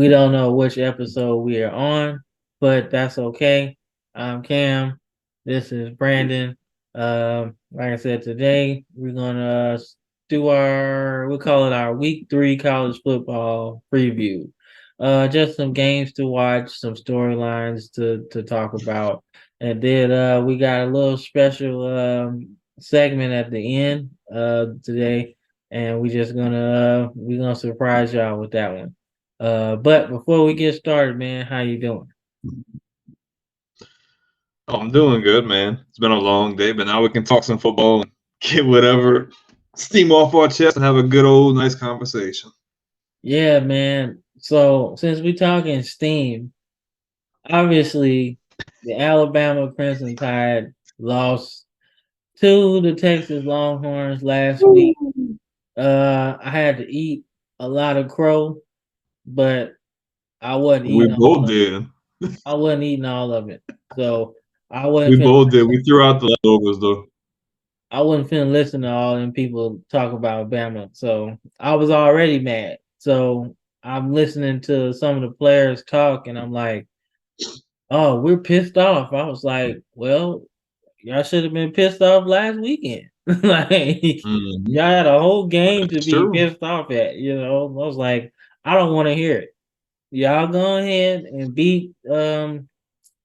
We don't know which episode we are on, but that's okay. I'm Cam. This is Brandon. Like I said, today we're gonna do we call it our week 3 college football preview. Just some games to watch, some storylines to talk about, and then we got a little special segment at the end today, and we're gonna surprise y'all with that one. But before we get started, man, how you doing? Oh, I'm doing good, man. It's been a long day, but now we can talk some football and get whatever steam off our chest and have a good old nice conversation. Yeah, man. So since we talking steam, obviously the Alabama Crimson Tide lost to the Texas Longhorns last week. I had to eat a lot of crow, but I wasn't We eating all both of it. did. I wasn't eating all of it. So I wasn't We finna both did. We threw out the leftovers though. I wasn't finna listen to all them people talk about Bama. So I was already mad. So I'm listening to some of the players talk and I'm like, oh, we're pissed off. I was like, well, y'all should have been pissed off last weekend. Like Hmm. y'all had a whole game to That's be true. pissed off at, I was like, I don't want to hear it. Y'all go ahead and beat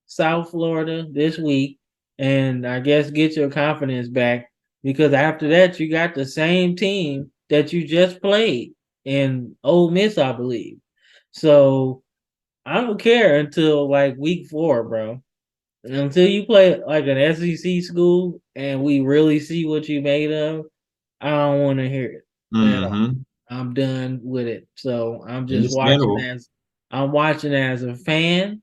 South Florida this week, and I guess get your confidence back because after that you got the same team that you just played in Ole Miss, I believe. So I don't care until like week 4, bro. Until you play like an SEC school and we really see what you made of, I don't want to hear it at all. Hmm. I'm done with it. So Understandable. I'm watching as a fan,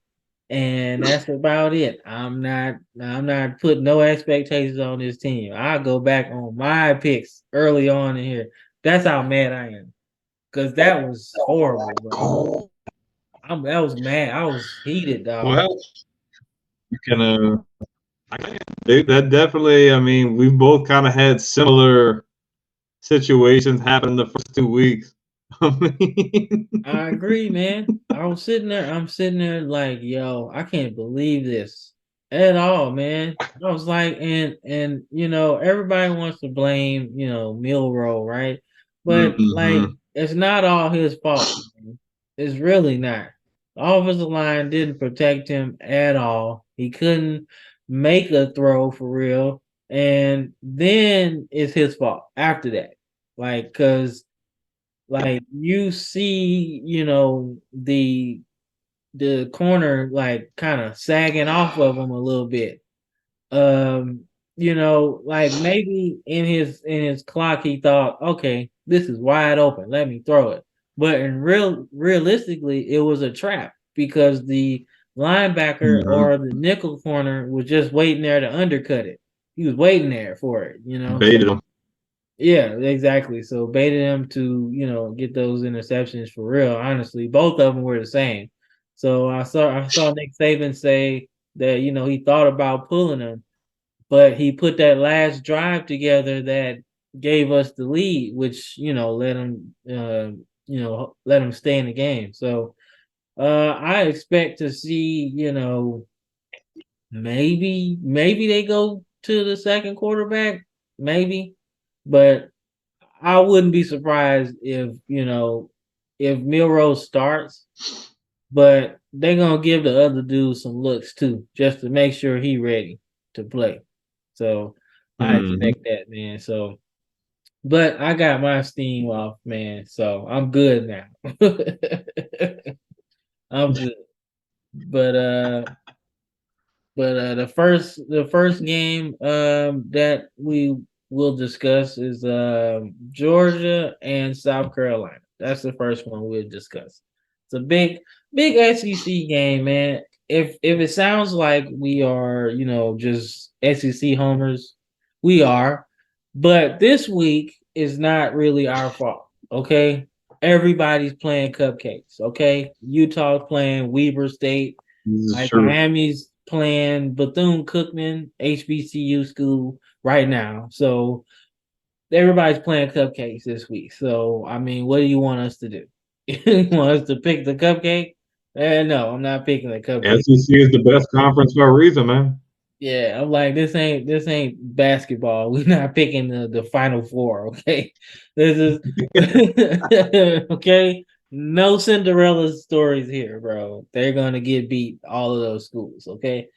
and that's about it. I'm not putting no expectations on this team. I'll go back on my picks early on in here. That's how mad I am. Cause that was horrible, bro. That was mad. I was heated, dog. Well, you can that definitely, I mean, we've both kind of had similar situations happen the first 2 weeks. I mean, I agree, man. I'm sitting there like, yo, I can't believe this at all, man. I was like, and everybody wants to blame, Milrow, right? But like, hmm. it's not all his fault. Man. It's really not. The offensive line didn't protect him at all. He couldn't make a throw for real, and then it's his fault after that. Like, cause like you see, the corner like kind of sagging off of him a little bit. Um, like maybe in his clock he thought, okay, this is wide open, let me throw it. But realistically, it was a trap because the linebacker Hmm. or the nickel corner was just waiting there to undercut it. He was waiting there for it. So Baited them. yeah, exactly. So baited him to, get those interceptions for real. Honestly, both of them were the same. So I saw Nick Saban say that he thought about pulling them, but he put that last drive together that gave us the lead, which let him stay in the game. So I expect to see maybe they go to the second quarterback, maybe, but I wouldn't be surprised if Milrose starts, but they're gonna give the other dude some looks too, just to make sure he ready to play. So I Hmm. expect that, man. So, but I got my steam off, man. So I'm good now. I'm good. But the first game that we will discuss is Georgia and South Carolina. That's the first one we'll discuss. It's a big SEC game, man. If it sounds like we are, just SEC homers, we are. But this week is not really our fault. Okay. Everybody's playing cupcakes. Okay. Utah's playing Weber State, This is like true. Miami's playing Bethune Cookman HBCU school right now. So everybody's playing cupcakes this week. So I mean, what do you want us to do? You want us to pick the cupcake? No, I'm not picking the cupcake. SEC is the best conference for a reason, man. Yeah, I'm like this ain't basketball. We're not picking the final four, okay? This is okay. No Cinderella stories here, bro. They're gonna get beat all of those schools, okay?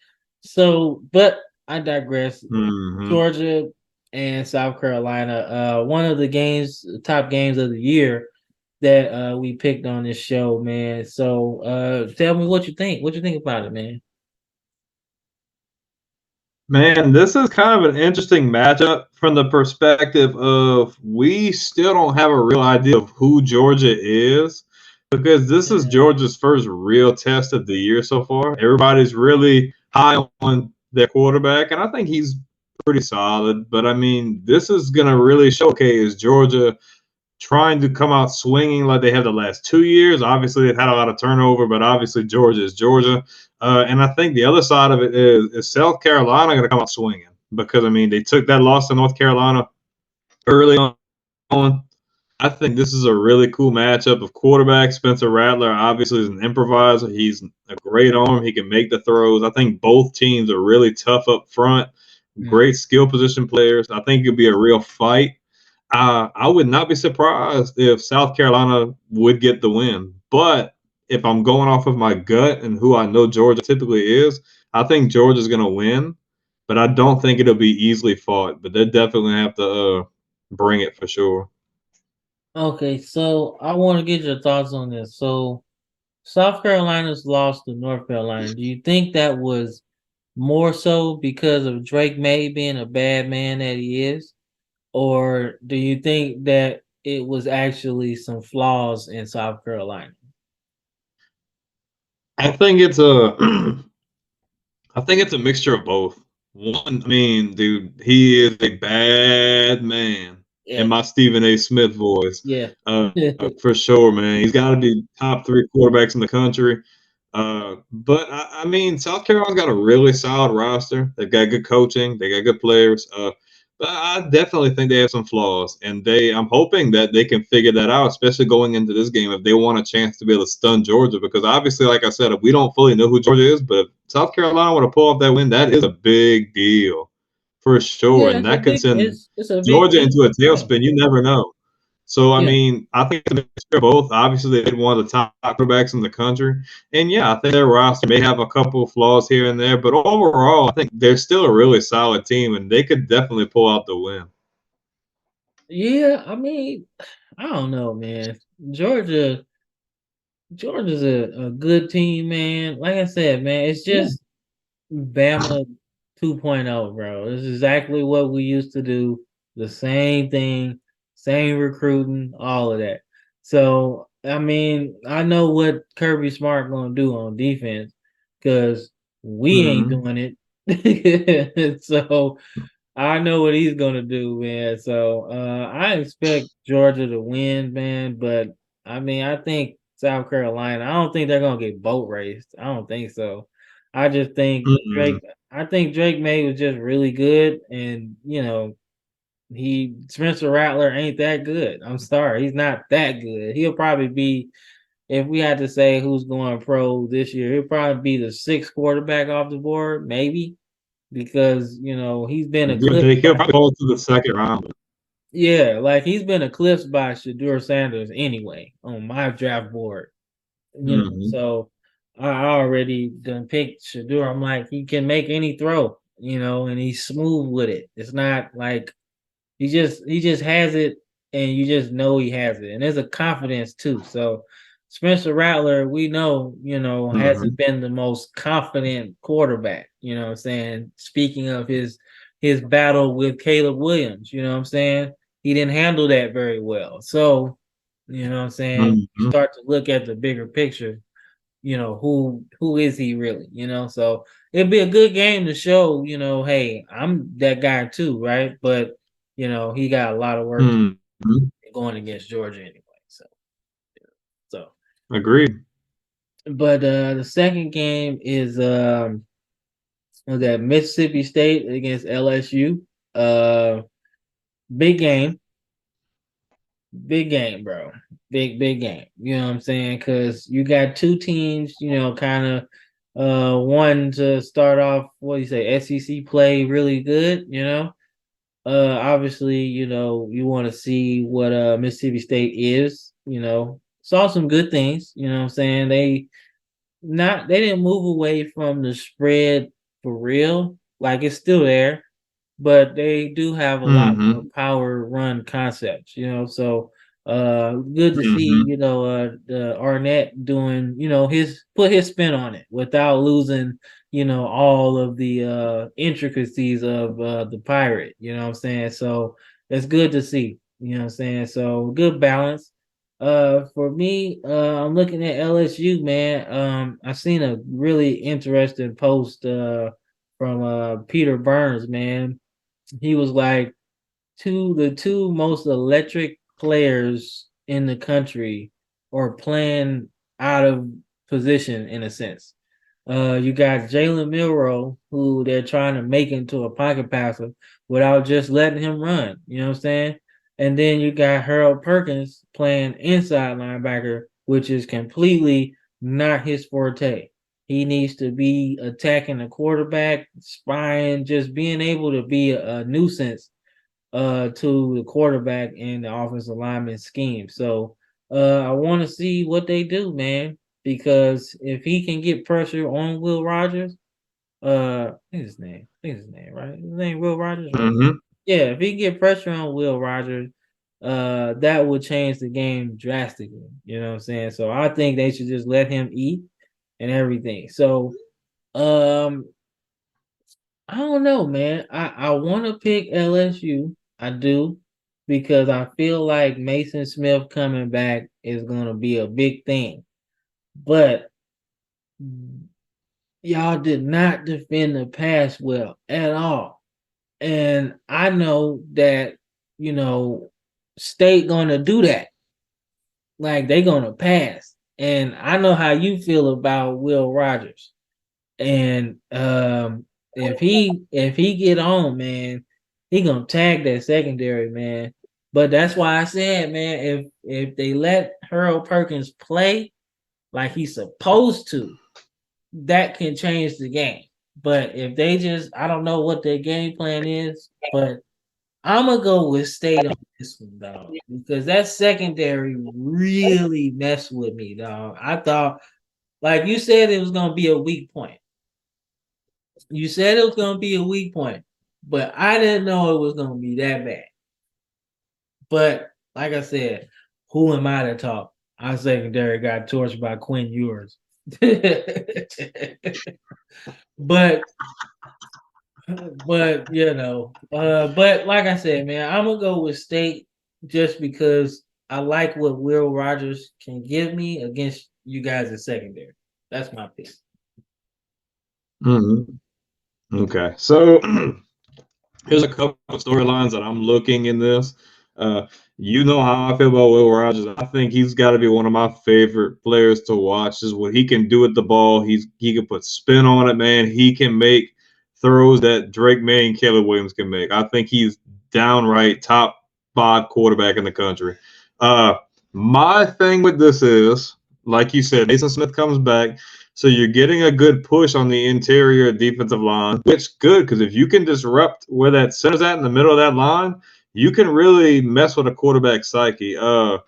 So, but I digress. Hmm. Georgia and South Carolina, one of the games, top games of the year that we picked on this show, man. So, tell me what you think. What you think about it, man? Man, this is kind of an interesting matchup from the perspective of we still don't have a real idea of who Georgia is because this is Yeah. Georgia's first real test of the year so far. Everybody's really high on their quarterback, and I think he's pretty solid. But I mean, this is going to really showcase Georgia trying to come out swinging like they have the last 2 years. Obviously, they've had a lot of turnover, but obviously Georgia is Georgia. And I think the other side of it is South Carolina going to come out swinging because I mean they took that loss to North Carolina early on. I think this is a really cool matchup of quarterback. Spencer Rattler obviously is an improviser. He's a great arm. He can make the throws. I think both teams are really tough up front. Mm. Great skill position players. I think it'll be a real fight. I would not be surprised if South Carolina would get the win. But if I'm going off of my gut and who I know Georgia typically is, I think Georgia's going to win. But I don't think it'll be easily fought. But they're definitely going to have to bring it for sure. Okay, so I want to get your thoughts on this. So South Carolina's lost to North Carolina. Do you think that was more so because of Drake May being a bad man that he is? Or do you think that it was actually some flaws in South Carolina? I think it's a I think it's a mixture of both. One, I mean, dude, he is a bad man in Yeah, my Stephen A. Smith voice, yeah. uh, for sure, man. He's got to be top three quarterbacks in the country. But I mean, South Carolina's got a really solid roster. They've got good coaching. They got good players. But I definitely think they have some flaws, and I'm hoping that they can figure that out, especially going into this game if they want a chance to be able to stun Georgia. Because obviously, like I said, we don't fully know who Georgia is, but if South Carolina want to pull off that win, that is a big deal for sure, Yeah, and that can send it's a big Georgia thing. into a Yeah. tailspin. You never know. So I Yeah. mean, I think it's a mixture of both. Obviously, they're one of the top quarterbacks in the country, and yeah, I think their roster may have a couple of flaws here and there, but overall, I think they're still a really solid team, and they could definitely pull out the win. Yeah, I mean, I don't know, man. Georgia's a good team, man. Like I said, man, it's Yeah. just Bama 2.0, bro. This is exactly what we used to do. The same thing, same recruiting, all of that. So, I mean, I know what Kirby Smart gonna do on defense because we ain't Mm-hmm. doing it. So I know what he's gonna do, man. So I expect Georgia to win, man. But I mean, I think South Carolina. I don't think they're gonna get boat raced. I don't think so. I just think Mm-mm. Drake. I think Drake May was just really good, and he Spencer Rattler ain't that good. I'm sorry, he's not that good. He'll probably be if we had to say who's going pro this year, he'll probably be the sixth quarterback off the board, maybe because he's been Give or eclipsed take, he'll by probably fall to the second round. yeah, like he's been eclipsed by Shadur Sanders anyway on my draft board. Mm-hmm. So I already done picked Shadur. I'm like he can make any throw, and he's smooth with it. It's not like he just has it, and you just know he has it, and there's a confidence too. So Spencer Rattler, we know, Mm-hmm. hasn't been the most confident quarterback. You know what I'm saying? Speaking of his battle with Caleb Williams, you know what I'm saying? He didn't handle that very well. So, you know what I'm saying? You Mm-hmm. start to look at the bigger picture, who is he really, so it'd be a good game to show, hey, I'm that guy too, right? But he got a lot of work to Mm-hmm. do going against Georgia anyway. So Agreed. but the second game is was that Mississippi State against LSU. uh big game, big game, bro. big game. You know what I'm saying? Because you got two teams, kind of one to start off. What do you say? SEC play really good. Obviously, you want to see what Mississippi State is. Saw some good things. You know what I'm saying? They didn't move away from the spread for real. Like it's still there, but they do have a lot more Mm-hmm. power run concepts, so good to see, Mm-hmm. the Arnett doing, his put his spin on it without losing, all of the intricacies of the pirate, you know what I'm saying? So it's good to see, you know what I'm saying? So good balance. For me, I'm looking at LSU, man. I've seen a really interesting post from Peter Burns, man. He was like the two most electric players in the country are playing out of position in a sense. You got Jalen Milrow, who they're trying to make into a pocket passer without just letting him run. You know what I'm saying? And then you got Harold Perkins playing inside linebacker, which is completely not his forte. He needs to be attacking the quarterback, spying, just being able to be a nuisance to the quarterback and the offensive lineman scheme. So I want to see what they do, man, because if he can get pressure on Will Rogers, I think his name, right? His name Will Rogers, right? Mm-hmm. Yeah, if he can get pressure on Will Rogers, that would change the game drastically. You know what I'm saying? So I think they should just let him eat and everything. So um I don't know, man. I want to pick LSU. I do because I feel like Mason Smith coming back is going to be a big thing. But y'all did not defend the pass well at all. And I know that, you know, State going to do that. Like they going to pass. And I know how you feel about Will Rogers. And if he get on, man, he gonna tag that secondary, man. But that's why I said, man, if they let Harold Perkins play like he's supposed to, that can change the game. But if they just, I don't know what their game plan is, but I'm gonna go with State on this one, dog, because that secondary really messed with me, dog. I thought, like you said, it was gonna be a weak point. You said it was gonna be a weak point, but I didn't know it was gonna be that bad. But like I said, who am I to talk? Our secondary got torched by Quinn Ewers. but but like I said, man, I'm gonna go with State just because I like what Will Rogers can give me against you guys in secondary. That's my pick. Mm-hmm. Okay. So here's a couple of storylines that I'm looking in this. Uh, you know how I feel about Will Rogers. I think he's got to be one of my favorite players to watch. Is what he can do with the ball. He can put spin on it, man. He can make throws that Drake May and Caleb Williams can make. I think he's downright top five quarterback in the country. Uh, my thing with this is, like you said, Mason Smith comes back. So you're getting a good push on the interior defensive line, which good because if you can disrupt where that center's at in the middle of that line, you can really mess with a quarterback psyche. Will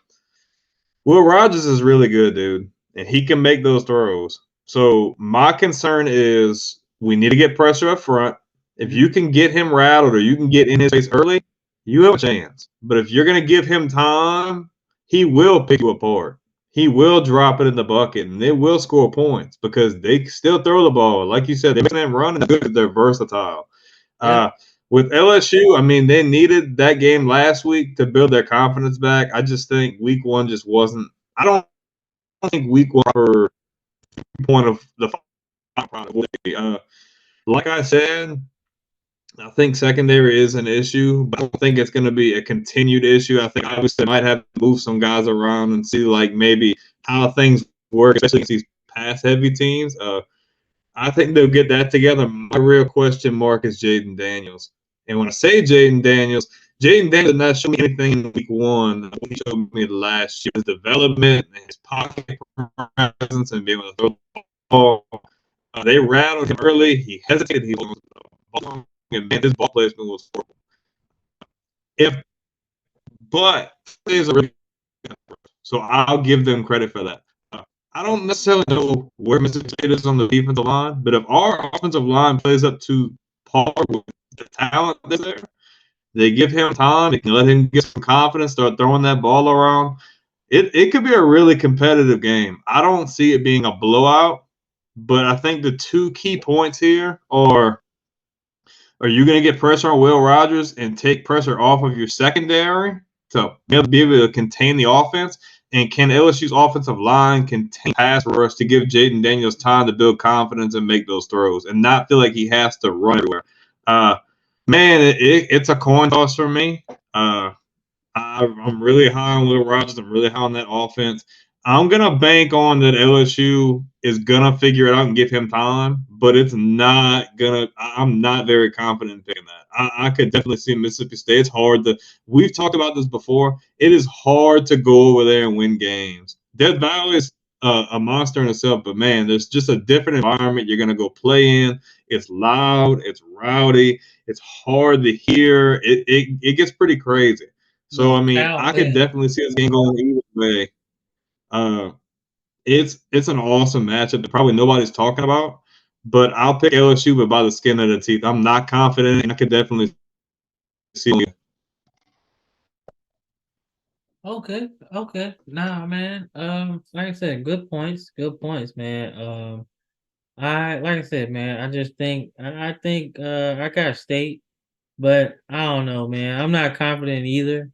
Rogers is really good, dude, and he can make those throws. So my concern is we need to get pressure up front. If you can get him rattled or you can get in his face early, you have a chance. But if you're going to give him time, he will pick you apart. He will drop it in the bucket and they will score points because they still throw the ball. Like you said, they're run and good. They're versatile. Yep. Uh, with LSU, I mean, they needed that game last week to build their confidence back. I just think week one just wasn't. I don't think week one for point of the final product. Like I said, I think secondary is an issue, but I don't think it's going to be a continued issue. I think obviously they might have to move some guys around and see like maybe how things work, especially against these pass heavy teams. I think they'll get that together. My real question mark is Jaden Daniels. And when I say Jaden Daniels, Jaden Daniels did not show me anything in week one. He showed me last year. His development and his pocket presence and being able to throw the ball. They rattled him early. He hesitated. He was and man, his ball placement was horrible. If but is a really so I'll give them credit for that. I don't necessarily know where Mississippi State is on the defensive line, but if our offensive line plays up to par with the talent that's there, they give him time. They can let him get some confidence, start throwing that ball around. It could be a really competitive game. I don't see it being a blowout, but I think the two key points here are you going to get pressure on Will Rogers and take pressure off of your secondary to be able to contain the offense? And can LSU's offensive line contain pass rush to give Jaden Daniels time to build confidence and make those throws and not feel like he has to run everywhere? Man, it's a coin toss for me. I'm really high on Will Rogers. I'm really high on that offense. I'm gonna bank on that LSU is gonna figure it out and give him time, but it's not gonna. I'm not very confident in picking that. I could definitely see Mississippi State. It's hard to. We've talked about this before. It is hard to go over there and win games. Death Valley is a monster in itself, but man, there's just a different environment you're gonna go play in. It's loud. It's rowdy. It's hard to hear. It gets pretty crazy. So I No mean, I doubt could that. definitely see this game going either way. Uh, it's an awesome matchup that probably nobody's talking about, but I'll pick LSU, but by the skin of the teeth. I'm not confident, and I could definitely see. Okay, okay. Nah, man. Like I said, good points, man. I like I said, man. I just think I think I got state, but I don't know, man. I'm not confident either.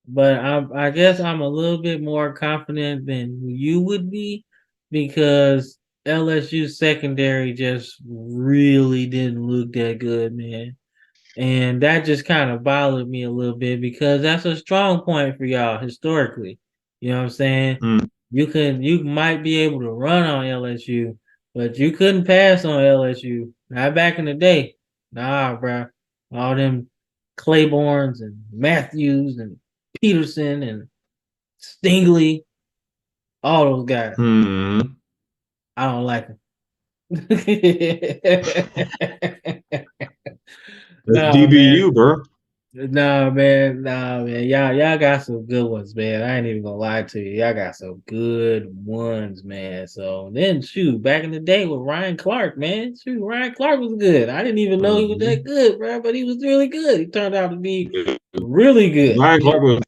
But I guess I'm a little bit more confident than you would be because LSU secondary just really didn't look that good, man. And that just kind of bothered me a little bit because that's a strong point for y'all historically. You know what I'm saying? Mm, You might be able to run on LSU, but you couldn't pass on LSU. Not back in the day. Nah, bro. All them Claibornes and Matthews and Peterson and Stingley, all those guys. mm. I don't like them. That's No, man. DBU, bro. Nah, man. Y'all got some good ones, man. I ain't even gonna lie to you. Y'all got some good ones, man. So then, shoot, back in the day with Ryan Clark, man. Shoot, Ryan Clark was good. I didn't even know he was that Mm-hmm. good, bro. But he was really good. He turned out to be really good. Ryan Clark was.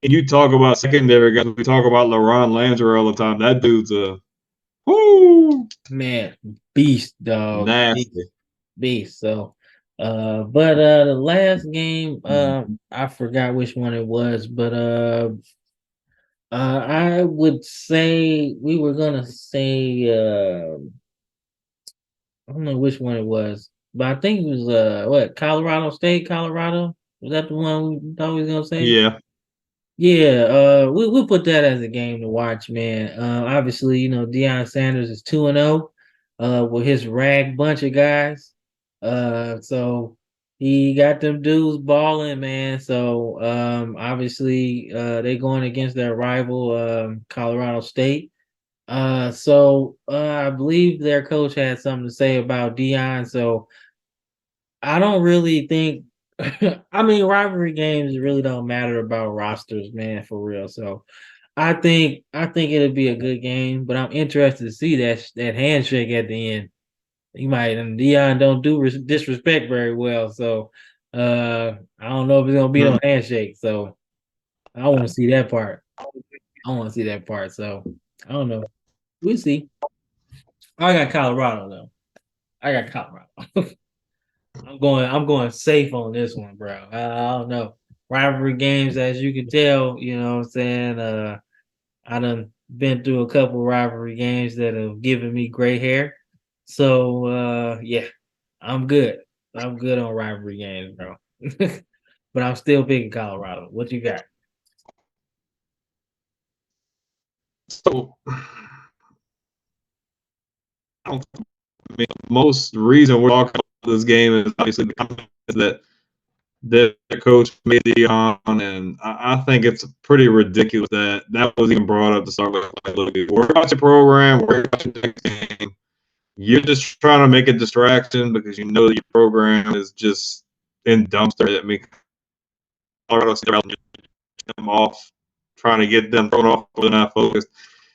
You talk about secondary guys. We talk about LaRon Landry all the time. That dude's a whoo Man, beast, dog. nasty. Beast. So, but the last game, Mm-hmm. I forgot which one it was, but I would say we were gonna say I don't know which one it was, but I think it was what Colorado State, Colorado. Was that the one we thought we was gonna say? Yeah. Yeah, we'll put that as a game to watch, man. Obviously, you know, Deion Sanders is 2-0 with his rag bunch of guys. So he got them dudes balling, man. So obviously they going against their rival Colorado State. I believe their coach had something to say about Deion. So I don't really think I mean rivalry games really don't matter about rosters, man, for real. So I think it'll be a good game, but I'm interested to see that handshake at the end. He might and Dion don't do disrespect very well, so I don't know if it's gonna be no Mm. handshake. So I want to see that part. I want to see that part. So I don't know. We'll see. I got Colorado though. I got Colorado. I'm going safe on this one, bro. I don't know. Rivalry games, as you can tell, you know what I'm saying? I done been through a couple rivalry games that have given me gray hair. So yeah, I'm good. I'm good on rivalry games, bro. But I'm still picking Colorado. What you got? So I don't I mean, most reason we're talking about this game is obviously the confidence that their coach made Dion, and I think it's pretty ridiculous that that was even brought up to start with. Like, look, worry about your program, worry about your next game. You're just trying to make a distraction because you know that your program is just in dumpster. I mean, Colorado State them off, trying to get them thrown off, but they're not focused.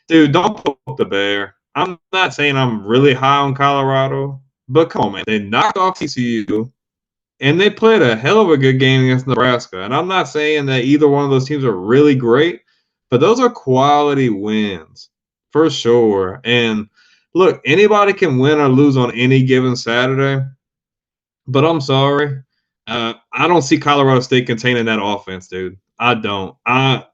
Dude, don't poke the bear. I'm not saying I'm really high on Colorado, but come on, man. They knocked off TCU, and they played a hell of a good game against Nebraska. And I'm not saying that either one of those teams are really great, but those are quality wins for sure. And look, anybody can win or lose on any given Saturday, but I'm sorry. I don't see Colorado State containing that offense, dude. I don't. I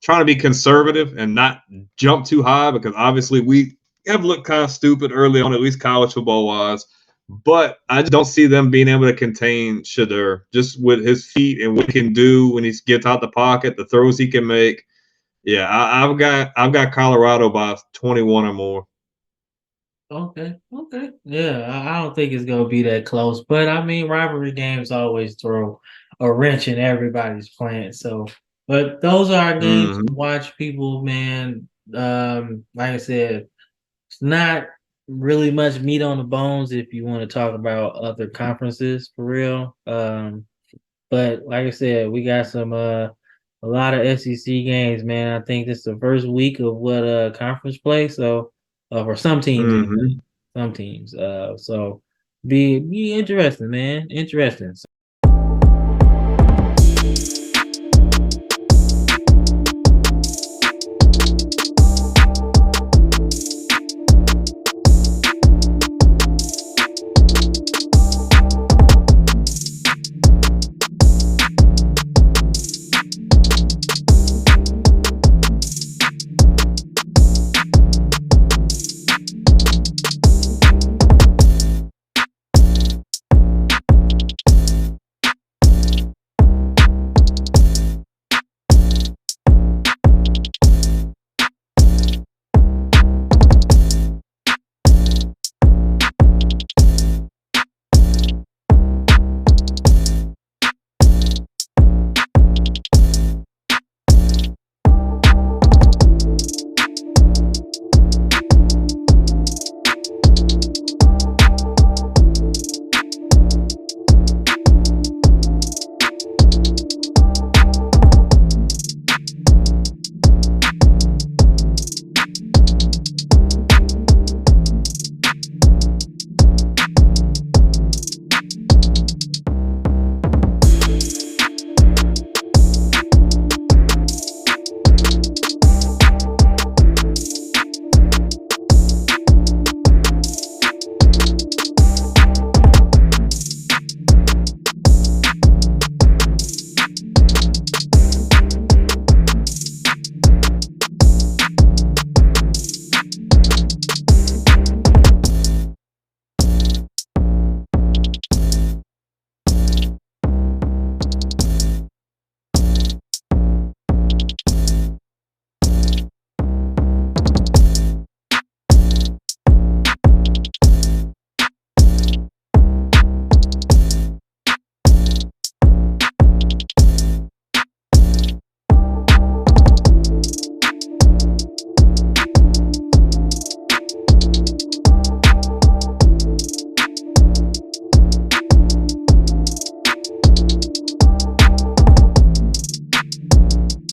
trying to be conservative and not jump too high because obviously we have looked kind of stupid early on, at least college football wise. But I just don't see them being able to contain Shadur just with his feet and what he can do when he gets out the pocket, the throws he can make. Yeah, I've got Colorado by 21 or more. Okay, okay. Yeah, I don't think it's gonna be that close, but I mean, rivalry games always throw a wrench in everybody's plans. So, but those are our games to Mm-hmm. watch, people, man. Like I said, it's not really much meat on the bones if you want to talk about other conferences for real. But like I said, we got some a lot of SEC games, man. I think this is the first week of what conference play. So for some teams anyway. Mm-hmm. Some teams. So be interesting, man. Interesting.